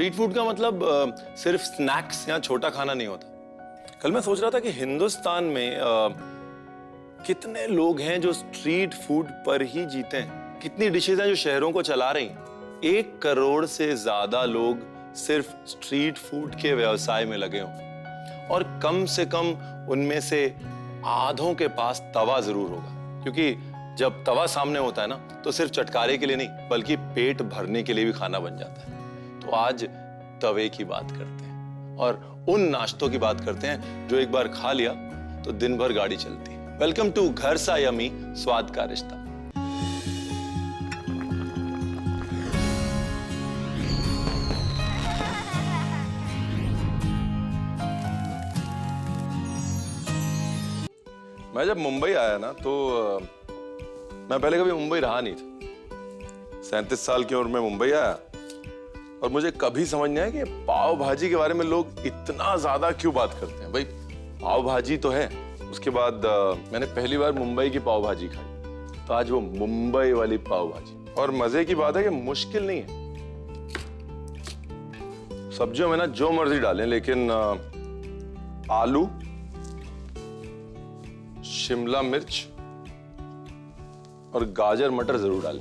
Street food का मतलब सिर्फ स्नैक्स या छोटा खाना नहीं होता। कल मैं सोच रहा था कि हिंदुस्तान में कितने लोग हैं जो स्ट्रीट फूड पर ही जीते हैं। कितनी डिशेज हैं जो शहरों को चला रही हैं। 1 करोड़ से ज्यादा लोग सिर्फ स्ट्रीट फूड के व्यवसाय में लगे हों और कम से कम उनमें से आधों के पास तवा जरूर होगा, क्योंकि जब तवा सामने होता है ना तो सिर्फ चटकारे के लिए नहीं बल्कि पेट भरने के लिए भी खाना बन जाता है। तो आज तवे की बात करते हैं और उन नाश्तों की बात करते हैं जो एक बार खा लिया तो दिन भर गाड़ी चलती है। वेलकम टू घर सा यमी, स्वाद का रिश्ता। मैं जब मुंबई आया ना तो मैं पहले कभी मुंबई रहा नहीं था। 37 साल की उम्र में मुंबई आया और मुझे कभी समझ नहीं आया कि पाव भाजी के बारे में लोग इतना ज्यादा क्यों बात करते हैं। भाई पाव भाजी तो है। उसके बाद मैंने पहली बार मुंबई की पाव भाजी खाई, तो आज वो मुंबई वाली पाव भाजी। और मजे की बात है कि मुश्किल नहीं है। सब्जियों में ना जो मर्जी डालें, लेकिन आलू, शिमला मिर्च और गाजर मटर जरूर डालें।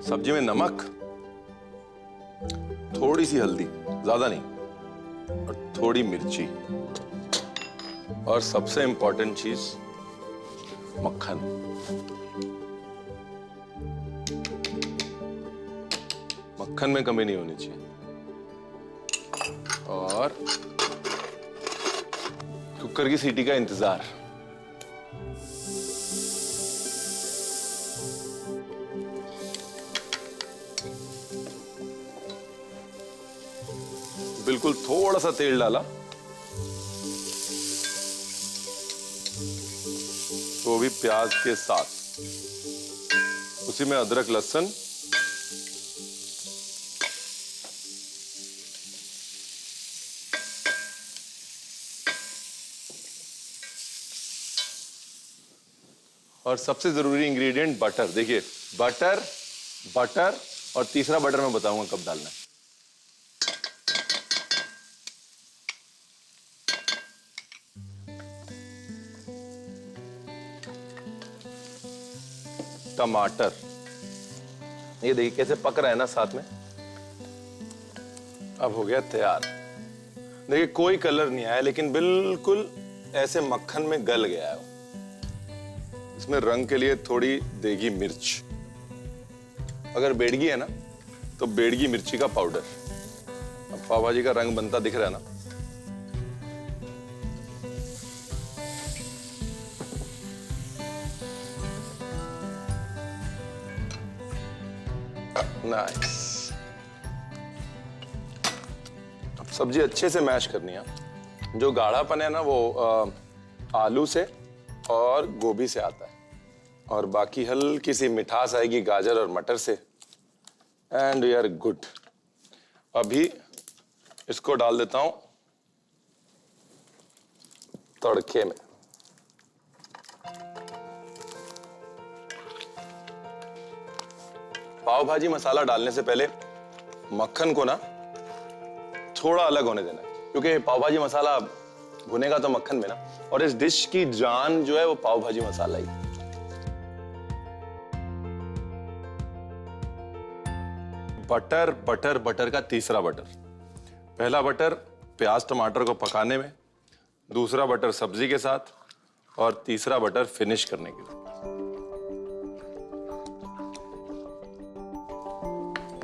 सब्जी में नमक, थोड़ी सी हल्दी, ज्यादा नहीं, और थोड़ी मिर्ची, और सबसे इंपॉर्टेंट चीज मक्खन। मक्खन में कमी नहीं होनी चाहिए। और कुकर की सीटी का इंतजार। बिल्कुल थोड़ा सा तेल डाला, वो भी प्याज के साथ। उसी में अदरक लहसुन, और सबसे जरूरी इंग्रेडिएंट बटर। देखिए बटर, बटर और तीसरा बटर मैं बताऊंगा कब डालना है। टमाटर, ये देखिए कैसे पक रहा है ना साथ में। अब हो गया तैयार। देखिए कोई कलर नहीं आया, लेकिन बिल्कुल ऐसे मक्खन में गल गया है। इसमें रंग के लिए थोड़ी देगी मिर्च, अगर बेडगी है ना तो बेडगी मिर्ची का पाउडर। अब पाव भाजी का रंग बनता दिख रहा है ना। नाइस। अब सब्जी अच्छे से मैश करनी है। जो गाढ़ापन है ना वो आलू से और गोभी से आता है, और बाकी हल्की सी मिठास आएगी गाजर और मटर से। And we are good. अभी इसको डाल देता हूं तड़के में। पाव भाजी मसाला डालने से पहले मक्खन को ना थोड़ा अलग होने देना है, क्योंकि पाव भाजी मसाला भुनेगा तो मक्खन में ना, और इस डिश की जान जो है वो पाव भाजी मसाला ही। बटर, बटर, बटर का तीसरा बटर। पहला बटर प्याज टमाटर को पकाने में, दूसरा बटर सब्जी के साथ, और तीसरा बटर फिनिश करने के लिए।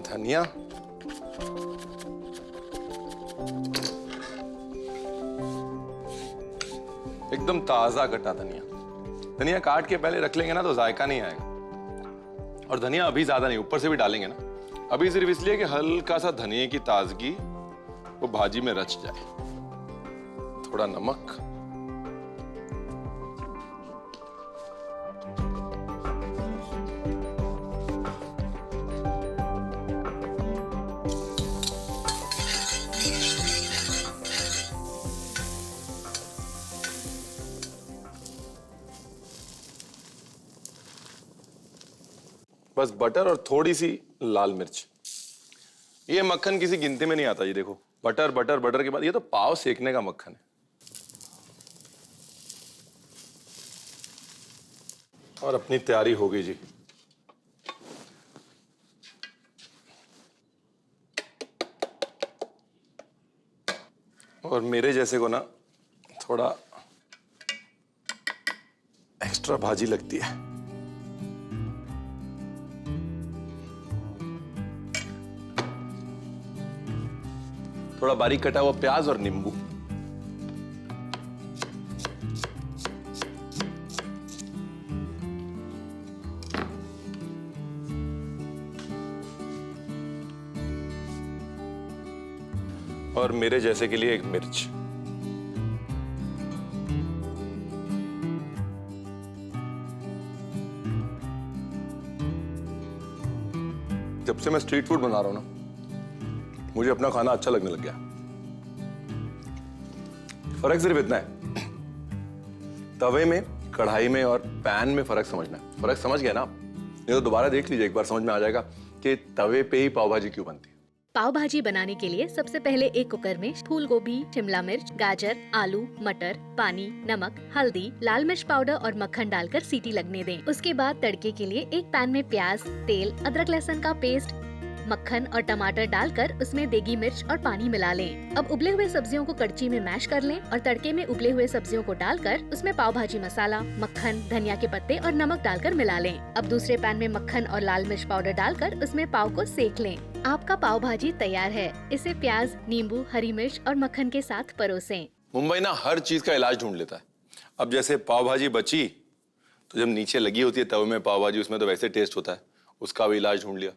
धनिया, एकदम ताजा कटा धनिया। धनिया काट के पहले रख लेंगे ना तो जायका नहीं आएगा। और धनिया अभी ज्यादा नहीं, ऊपर से भी डालेंगे ना। अभी सिर्फ इसलिए कि हल्का सा धनिया की ताजगी वो भाजी में रच जाए। थोड़ा नमक, बस बटर और थोड़ी सी लाल मिर्च। ये मक्खन किसी गिनती में नहीं आता जी। देखो बटर बटर बटर के बाद ये तो पाव सेकने का मक्खन है। और अपनी तैयारी हो गई जी। और मेरे जैसे को ना थोड़ा एक्स्ट्रा भाजी लगती है। थोड़ा बारीक कटा हुआ प्याज और नींबू। और मेरे जैसे के लिए एक मिर्च। जब से मैं स्ट्रीट फूड बना रहा हूं ना, मुझे अपना खाना अच्छा लगने लग गया। फर्क सिर्फ इतना है, तवे में, कढ़ाई में और पैन में फर्क समझना है। फर्क समझ गया ना आप? नहीं तो दोबारा देख लीजिए, एक बार समझ में आ जाएगा कि तवे पे ही पाव भाजी क्यों बनती है। पाव भाजी बनाने के लिए सबसे पहले एक कुकर में फूल गोभी, शिमला मिर्च, गाजर, आलू, मटर, पानी, नमक, हल्दी, लाल मिर्च पाउडर और मक्खन डालकर सीटी लगने दें। उसके बाद तड़के के लिए एक पैन में प्याज, तेल, अदरक लहसुन का पेस्ट, मक्खन और टमाटर डालकर उसमें देगी मिर्च और पानी मिला लें। अब उबले हुए सब्जियों को कड़ची में मैश कर लें और तड़के में उबले हुए सब्जियों को डालकर उसमें पाव भाजी मसाला, मक्खन, धनिया के पत्ते और नमक डालकर मिला लें। अब दूसरे पैन में मक्खन और लाल मिर्च पाउडर डालकर उसमें पाव को सेक लें। आपका पाव भाजी तैयार है। इसे प्याज, नींबू, हरी मिर्च और मक्खन के साथ परोसें। मुंबई ना हर चीज का इलाज ढूंढ लेता है। अब जैसे पाव भाजी बची तो जब नीचे लगी होती है तवे में पाव भाजी, उसमें तो वैसे टेस्ट होता है, उसका भी इलाज ढूंढ लिया।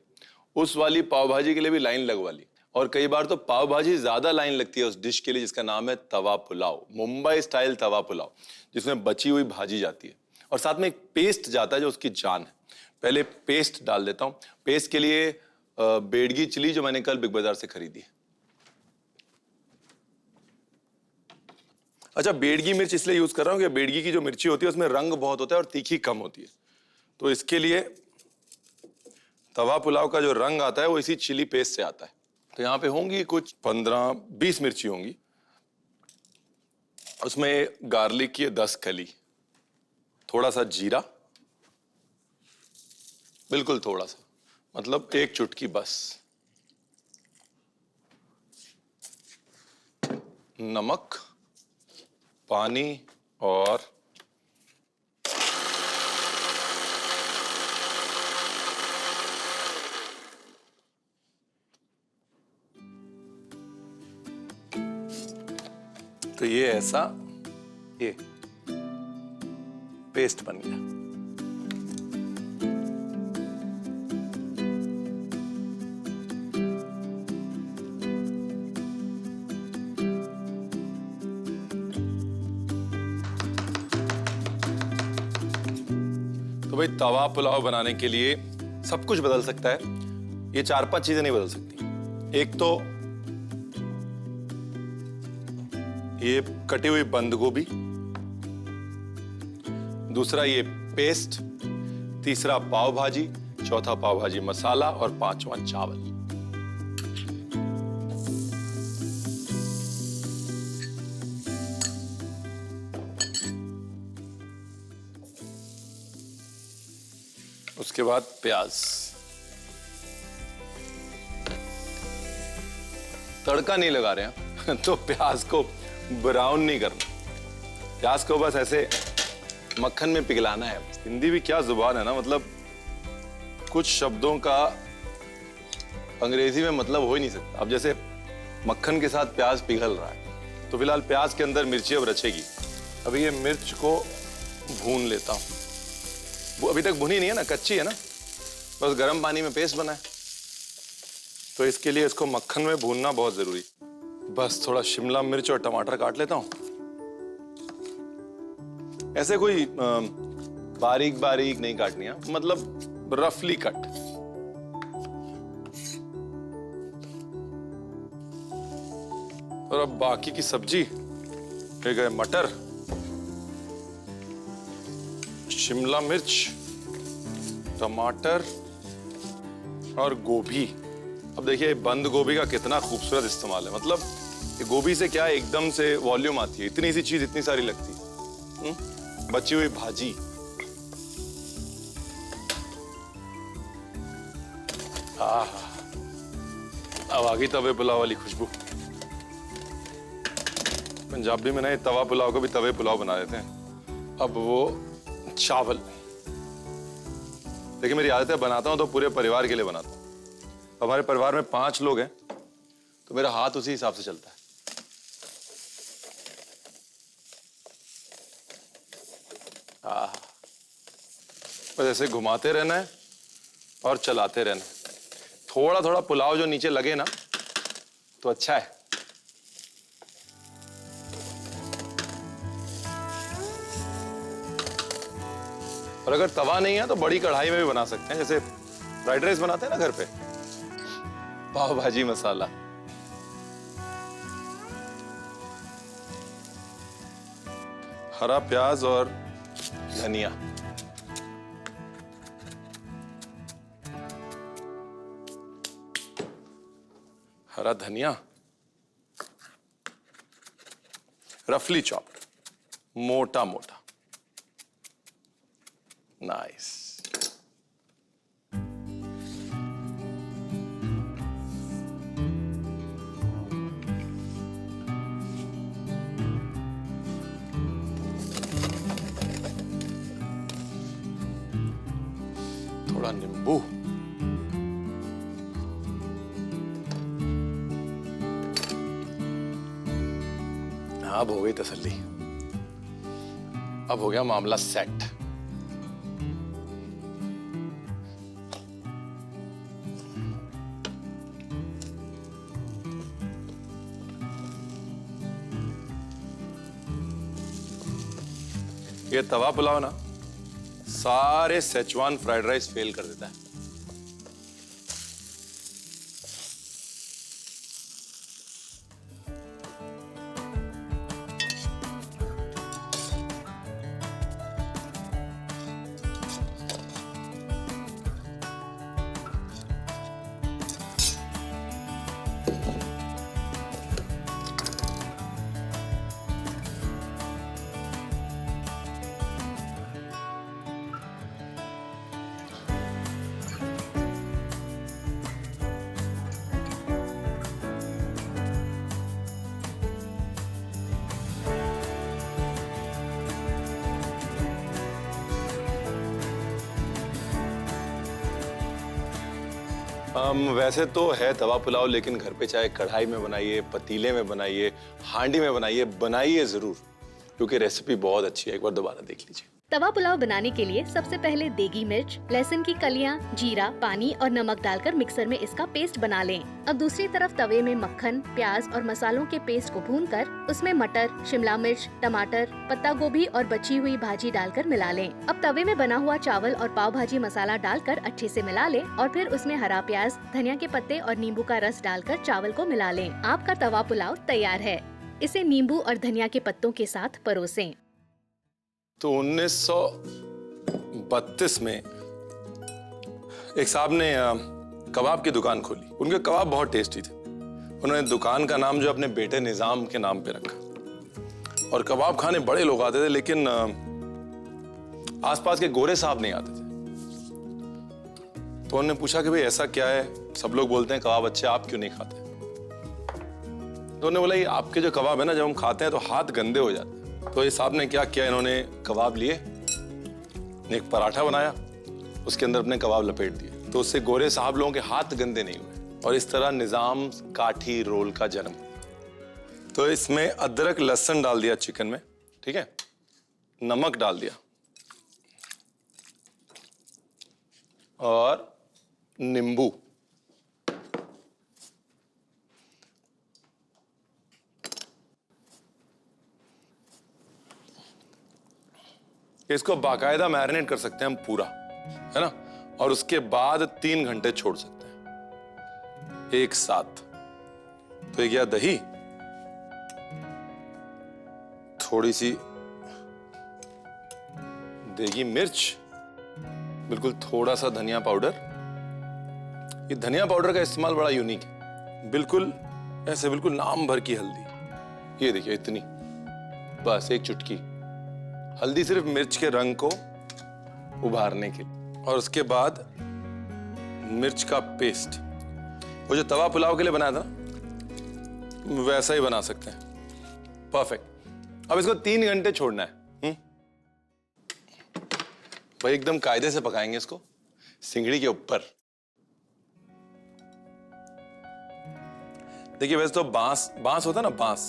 उस वाली पाव भाजी के लिए भी लाइन लगवा ली। और कई बार तो पाव भाजी ज्यादा लाइन लगती है उस डिश के लिए जिसका नाम है तवा पुलाव, मुंबई स्टाइल तवा पुलाव, जिसमें बची हुई भाजी जाती है और साथ में एक पेस्ट जाता है जो उसकी जान है। पहले पेस्ट डाल देता हूं। पेस्ट के लिए बेडगी चिली जो मैंने कल बिग बाजार से खरीदी है। अच्छा, बेडगी मिर्च इसलिए यूज कर रहा हूं कि बेडगी की जो मिर्ची होती है उसमें रंग बहुत होता है और तीखी कम होती है, तो इसके लिए तवा पुलाव का जो रंग आता है वो इसी चिली पेस्ट से आता है। तो यहाँ पे होंगी कुछ 15-20 मिर्ची होंगी। उसमें गार्लिक की 10 कली, थोड़ा सा जीरा, बिल्कुल थोड़ा सा, मतलब एक चुटकी बस, नमक, पानी और तो ये ऐसा ये पेस्ट बन गया। तो भाई तवा पुलाव बनाने के लिए सब कुछ बदल सकता है, ये 4-5 चीजें नहीं बदल सकती। एक तो ये कटी हुई बंद गोभी, दूसरा ये पेस्ट, तीसरा पाव भाजी, चौथा पाव भाजी मसाला और पांचवा चावल। उसके बाद प्याज। तड़का नहीं लगा रहे हैं तो प्याज को ब्राउन नहीं करना, प्याज को बस ऐसे मक्खन में पिघलाना है। हिंदी भी क्या जुबान है ना, मतलब कुछ शब्दों का अंग्रेजी में मतलब हो ही नहीं सकता। अब जैसे मक्खन के साथ प्याज पिघल रहा है, तो फिलहाल प्याज के अंदर मिर्ची अब रचेगी। अभी ये मिर्च को भून लेता हूं। वो अभी तक भुनी नहीं है ना, कच्ची है ना, बस गर्म पानी में पेस्ट बना है, तो इसके लिए इसको मक्खन में भूनना बहुत जरूरी। बस थोड़ा शिमला मिर्च और टमाटर काट लेता हूं, ऐसे कोई बारीक बारीक नहीं काटनी है, मतलब रफली कट। और अब बाकी की सब्जी, ये गए मटर, शिमला मिर्च, टमाटर और गोभी। अब देखिए बंद गोभी का कितना खूबसूरत इस्तेमाल है। मतलब ये गोभी से क्या एकदम से वॉल्यूम आती है, इतनी सी चीज इतनी सारी लगती है। बची हुई भाजी, अब आ गई तवे पुलाव वाली खुशबू। पंजाबी में ना ये तवा पुलाव को भी तवे पुलाव बना देते हैं। अब वो चावल, देखिए मेरी आदत है बनाता हूं तो पूरे परिवार के लिए बनाता हूं। हमारे परिवार में 5 लोग हैं तो मेरा हाथ उसी हिसाब से चलता है। बस ऐसे घुमाते रहना है और चलाते रहना है। थोड़ा थोड़ा पुलाव जो नीचे लगे ना तो अच्छा है। और अगर तवा नहीं है तो बड़ी कढ़ाई में भी बना सकते हैं, जैसे फ्राइड राइस बनाते हैं ना घर पे। पाव भाजी मसाला, हरा प्याज और धनिया, हरा धनिया रफली चॉप्ड, मोटा मोटा। नाइस। थोड़ा नींबू, अब हो गई तसल्ली। अब हो गया मामला सेट। ये तवा पुलाव ना सारे सेचवान फ्राइड राइस फेल कर देता है। वैसे तो है तवा पुलाव, लेकिन घर पे चाहे कढ़ाई में बनाइए, पतीले में बनाइए, हांडी में बनाइए, बनाइए जरूर, क्योंकि रेसिपी बहुत अच्छी है। एक बार दोबारा देख लीजिए। तवा पुलाव बनाने के लिए सबसे पहले देगी मिर्च, लहसुन की कलियां, जीरा, पानी और नमक डालकर मिक्सर में इसका पेस्ट बना लें। अब दूसरी तरफ तवे में मक्खन, प्याज और मसालों के पेस्ट को भूनकर उसमें मटर, शिमला मिर्च, टमाटर, पत्ता गोभी और बची हुई भाजी डालकर मिला लें। अब तवे में बना हुआ चावल और पाव भाजी मसाला डालकर अच्छे से मिला लें और फिर उसमें हरा प्याज, धनिया के पत्ते और नींबू का रस डालकर चावल को मिला लें। आपका तवा पुलाव तैयार है। इसे नींबू और धनिया के पत्तों के साथ परोसें। तो 1932 में एक साहब ने कबाब की दुकान खोली। उनके कबाब बहुत टेस्टी थे। उन्होंने दुकान का नाम जो अपने बेटे निजाम के नाम पे रखा, और कबाब खाने बड़े लोग आते थे, लेकिन आसपास के गोरे साहब नहीं आते थे। तो उन्होंने पूछा कि भाई ऐसा क्या है, सब लोग बोलते हैं कबाब अच्छे, आप क्यों नहीं खाते? तो उन्होंने बोला ये आपके जो कबाब है ना, जब हम खाते हैं तो हाथ गंदे हो जाते हैं। तो ये साहब ने क्या किया, इन्होंने कबाब लिए, एक पराठा बनाया, उसके अंदर अपने कबाब लपेट दिए, तो उससे गोरे साहब लोगों के हाथ गंदे नहीं हुए, और इस तरह निजाम काठी रोल का जन्म। तो इसमें अदरक लहसुन डाल दिया चिकन में, ठीक है, नमक डाल दिया और नींबू। इसको बाकायदा मैरिनेट कर सकते हैं हम पूरा, है ना, और उसके बाद 3 घंटे छोड़ सकते हैं एक साथ। तो एक या दही, थोड़ी सी देगी मिर्च, बिल्कुल थोड़ा सा धनिया पाउडर, ये धनिया पाउडर का इस्तेमाल बड़ा यूनिक है, बिल्कुल ऐसे बिल्कुल नाम भर की हल्दी। ये देखिए इतनी, बस एक चुटकी हल्दी, सिर्फ मिर्च के रंग को उभारने के लिए। और उसके बाद मिर्च का पेस्ट, वो जो तवा पुलाव के लिए बनाया था वैसा ही बना सकते हैं, परफेक्ट। अब इसको 3 घंटे छोड़ना है। भाई एकदम कायदे से पकाएंगे इसको सिंगड़ी के ऊपर। देखिए वैसे तो बांस होता है ना, बांस,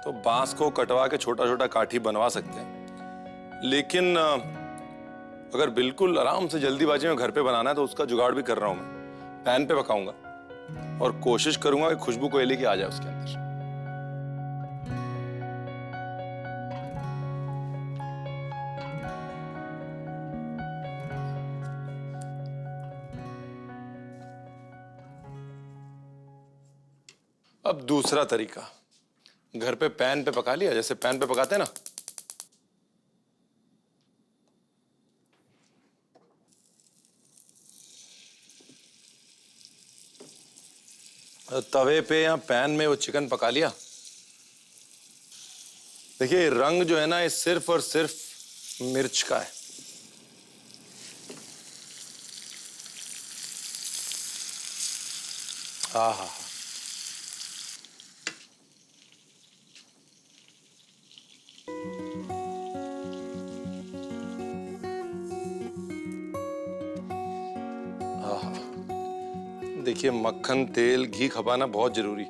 तो बांस को कटवा के छोटा छोटा काठी बनवा सकते हैं, लेकिन अगर बिल्कुल आराम से जल्दीबाजी में घर पे बनाना है तो उसका जुगाड़ भी कर रहा हूं मैं। पैन पे पकाऊंगा और कोशिश करूंगा कि खुशबू कोयले की आ जाए उसके अंदर। अब दूसरा तरीका, घर पे पैन पे पका लिया, जैसे पैन पे पकाते हैं ना, तवे पे या पैन में वो चिकन पका लिया। देखिए रंग जो है ना, ये सिर्फ और सिर्फ मिर्च का है। आहा, देखिए मक्खन, तेल, घी खपाना बहुत जरूरी।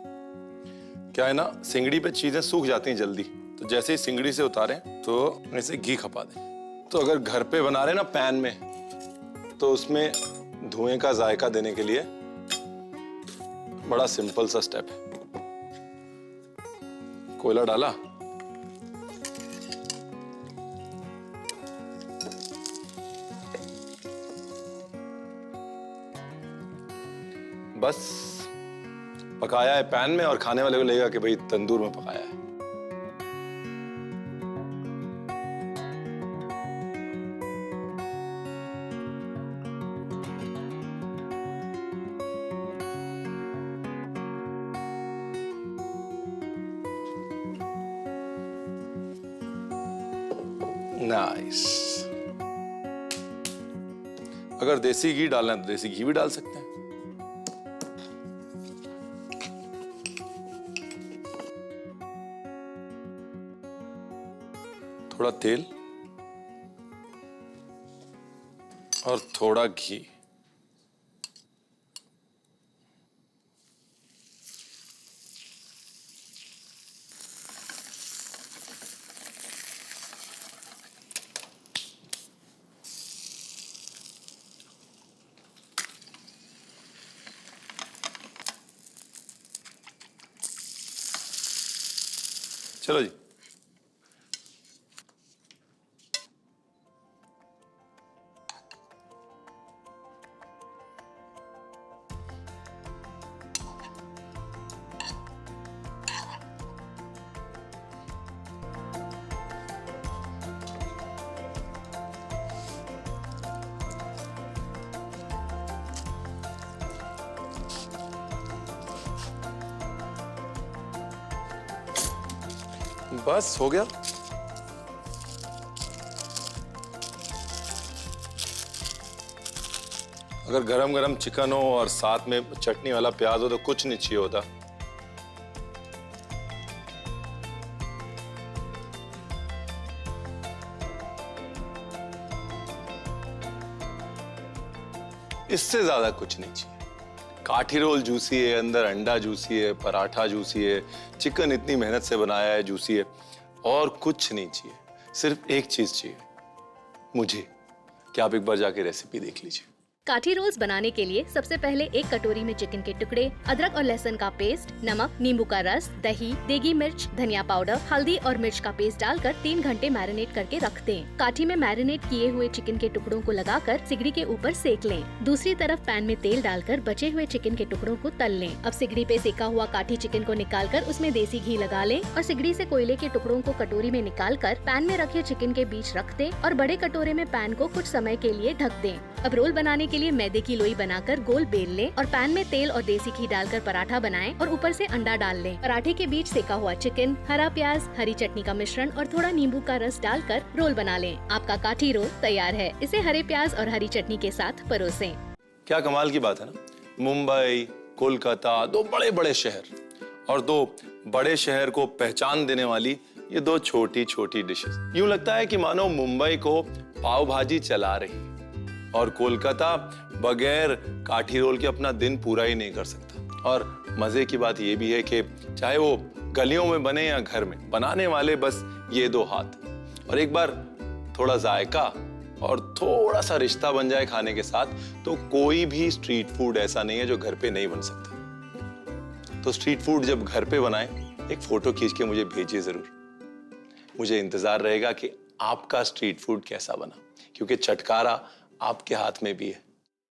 क्या है ना, सिंगड़ी पे चीजें सूख जाती हैं जल्दी, तो जैसे ही सिंगड़ी से उतारें तो ऐसे घी खपा दें। तो अगर घर पे बना रहे ना पैन में, तो उसमें धुएं का जायका देने के लिए बड़ा सिंपल सा स्टेप है। कोयला डाला, बस पकाया है पैन में, और खाने वाले को लगेगा कि भाई तंदूर में पकाया है। नाइस। अगर देसी घी डालना है तो देसी घी भी डाल सकते हैं। थोड़ा तेल और थोड़ा घी, चलो जी। बस हो गया। अगर गरम गरम चिकन हो और साथ में चटनी वाला प्याज हो तो कुछ नहीं चाहिए होता। इससे ज्यादा कुछ नहीं चाहिए। काठी रोल जूसी है, अंदर अंडा जूसी है, पराठा जूसी है, चिकन इतनी मेहनत से बनाया है जूसी है, और कुछ नहीं चाहिए। सिर्फ एक चीज चाहिए मुझे, कि आप एक बार जाके रेसिपी देख लीजिए। काठी रोल्स बनाने के लिए सबसे पहले एक कटोरी में चिकन के टुकड़े, अदरक और लहसुन का पेस्ट, नमक, नींबू का रस, दही, देगी मिर्च, धनिया पाउडर, हल्दी और मिर्च का पेस्ट डालकर 3 घंटे मैरिनेट करके रख दें। काठी में मैरिनेट किए हुए चिकन के टुकड़ों को लगाकर सिगड़ी के ऊपर सेक लें। दूसरी तरफ पैन में तेल डालकर बचे हुए चिकन के टुकड़ों को तल लें। अब सिगड़ी पे सेका हुआ काठी चिकन को निकालकर उसमें देसी घी लगा लें और सिगड़ी से कोयले के टुकड़ों को कटोरी में निकालकर पैन में रखे चिकन के बीच रख दें और बड़े कटोरे में पैन को कुछ समय के लिए ढक दें। अब रोल बनाने के लिए मैदे की लोई बनाकर गोल बेल लें और पैन में तेल और देसी घी डालकर पराठा बनाएं और ऊपर से अंडा डाल लें। पराठे के बीच सेका हुआ चिकन, हरा प्याज, हरी चटनी का मिश्रण और थोड़ा नींबू का रस डालकर रोल बना लें। आपका काठी रोल तैयार है। इसे हरे प्याज और हरी चटनी के साथ परोसें। क्या कमाल की बात है ना। मुंबई, कोलकाता, दो बड़े बड़े शहर और दो बड़े शहर को पहचान देने वाली ये दो छोटी छोटी डिशेस। यूं लगता है कि मानो मुंबई को पाव भाजी चला रही है और कोलकाता बगैर काठी रोल के अपना दिन पूरा ही नहीं कर सकता। और मजे की बात ये भी है कि चाहे वो गलियों में बने या घर में, बनाने वाले बस ये दो हाथ। और एक बार थोड़ा जायका और थोड़ा सा रिश्ता बन जाए खाने के साथ, तो कोई भी स्ट्रीट फूड ऐसा नहीं है जो घर पे नहीं बन सकता। तो स्ट्रीट फूड जब घर पे बनाए, एक फोटो खींच के मुझे भेजिए जरूर। मुझे इंतजार रहेगा कि आपका स्ट्रीट फूड कैसा बना, क्योंकि चटकारा आपके हाथ में भी है।